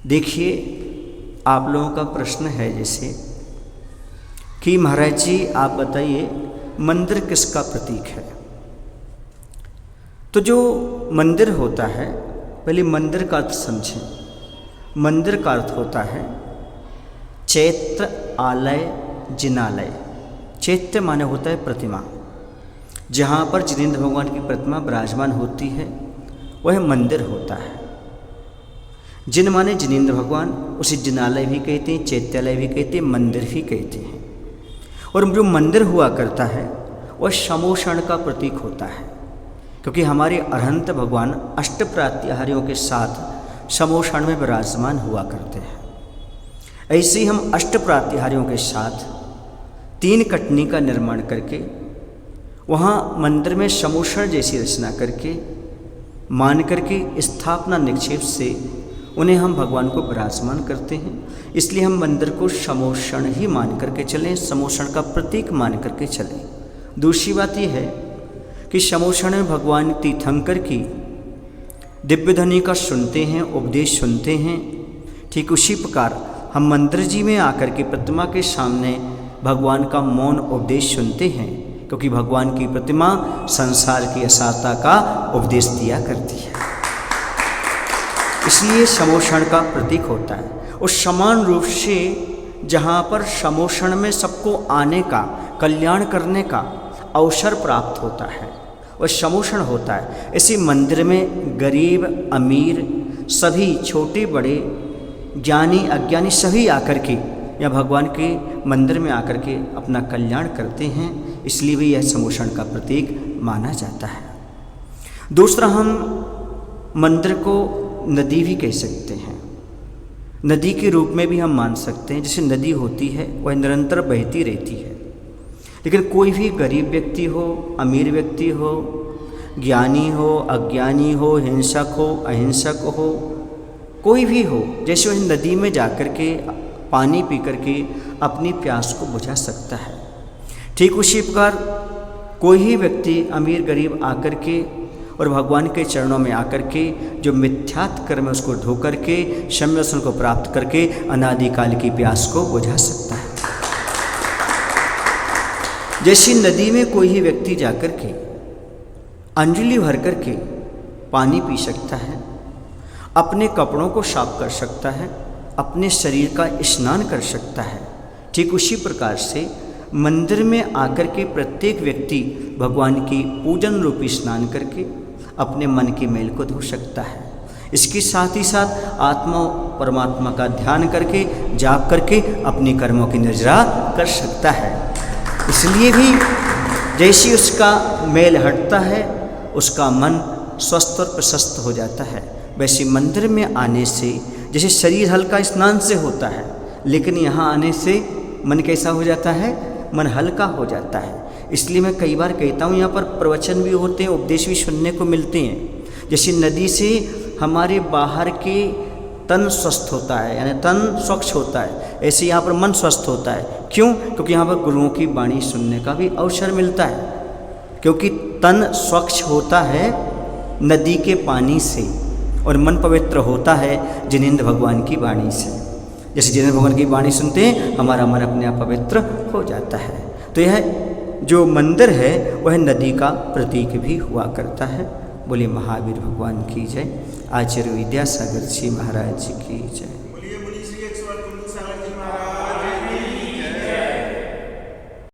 देखिए, आप लोगों का प्रश्न है जैसे कि महाराज जी आप बताइए मंदिर किसका प्रतीक है। तो जो मंदिर होता है, पहले मंदिर का अर्थ समझें। मंदिर का अर्थ होता है चैत्य, आलय, जिनालय। चैत्य माने होता है प्रतिमा, जहाँ पर जिनेंद्र भगवान की प्रतिमा विराजमान होती है वह मंदिर होता है। जिन माने जिनेंद्र भगवान, उसे जिनालय भी कहते हैं, चैत्यालय भी कहते हैं, मंदिर भी कहते हैं। और जो मंदिर हुआ करता है वह समोषण का प्रतीक होता है, क्योंकि हमारे अरहंत भगवान अष्ट प्रात्याहारियों के साथ समोषण में विराजमान हुआ करते हैं। ऐसे ही हम अष्ट प्रात्याहारियों के साथ 3 कटनी का निर्माण करके वहाँ मंदिर में समोषण जैसी रचना करके मान करके स्थापना निक्षेप से उन्हें हम भगवान को विराजमान करते हैं। इसलिए हम मंदिर को समोषण ही मान करके चलें, समोषण का प्रतीक मान करके चलें। दूसरी बात यह है कि समोषण में भगवान तीर्थंकर की दिव्य ध्वनि का सुनते हैं, उपदेश सुनते हैं। ठीक उसी प्रकार हम मंदिर जी में आकर के प्रतिमा के सामने भगवान का मौन उपदेश सुनते हैं, क्योंकि भगवान की प्रतिमा संसार की असारता का उपदेश दिया करती है। इसलिए समोषण का प्रतीक होता है। और समान रूप से जहाँ पर समोषण में सबको आने का, कल्याण करने का अवसर प्राप्त होता है वह समोषण होता है। इसी मंदिर में गरीब अमीर सभी, छोटे बड़े, ज्ञानी अज्ञानी सभी आकर के या भगवान के मंदिर में आकर के अपना कल्याण करते हैं। इसलिए भी यह समोषण का प्रतीक माना जाता है। दूसरा, हम मंदिर को नदी भी कह सकते हैं, नदी के रूप में भी हम मान सकते हैं। जैसे नदी होती है वह निरंतर बहती रहती है, लेकिन कोई भी गरीब व्यक्ति हो, अमीर व्यक्ति हो, ज्ञानी हो, अज्ञानी हो, हिंसक हो, अहिंसक हो, कोई भी हो, जैसे वह नदी में जाकर के पानी पी करके अपनी प्यास को बुझा सकता है। ठीक उसी प्रकार कोई ही व्यक्ति अमीर गरीब आकर के और भगवान के चरणों में आकर के जो मिथ्यात्व कर्म है उसको धो करके सम्यसन को प्राप्त करके अनादिकाल की प्यास को बुझा सकता है। जैसी नदी में कोई ही व्यक्ति जाकर के अंजलि भर करके पानी पी सकता है, अपने कपड़ों को साफ कर सकता है, अपने शरीर का स्नान कर सकता है, ठीक उसी प्रकार से मंदिर में आकर के प्रत्येक व्यक्ति भगवान की पूजन रूपी स्नान करके अपने मन की मैल को धो सकता है। इसके साथ ही साथ आत्मा परमात्मा का ध्यान करके, जाप करके अपनी कर्मों की निर्जरा कर सकता है। इसलिए भी जैसे उसका मैल हटता है उसका मन स्वस्थ और प्रशस्त हो जाता है। वैसे मंदिर में आने से जैसे शरीर हल्का स्नान से होता है, लेकिन यहाँ आने से मन कैसा हो जाता है, मन हल्का हो जाता है। इसलिए मैं कई बार कहता हूँ, यहाँ पर प्रवचन भी होते हैं, उपदेश भी सुनने को मिलते हैं। जैसे नदी से हमारे बाहर के तन स्वस्थ होता है, यानी तन स्वच्छ होता है, ऐसे यहाँ पर मन स्वस्थ होता है। क्यों? क्योंकि यहाँ पर गुरुओं की वाणी सुनने का भी अवसर मिलता है। क्योंकि तन स्वच्छ होता है नदी के पानी से और मन पवित्र होता है जिनेंद्र भगवान की वाणी से। जैसे जिनेंद्र भगवान की वाणी सुनते हैं हमारा मन अपने आप पवित्र हो जाता है। तो यह जो मंदिर है वह नदी का प्रतीक भी हुआ करता है। बोले महावीर भगवान की जय। आचार्य विद्यासागर जी महाराज जी की जय।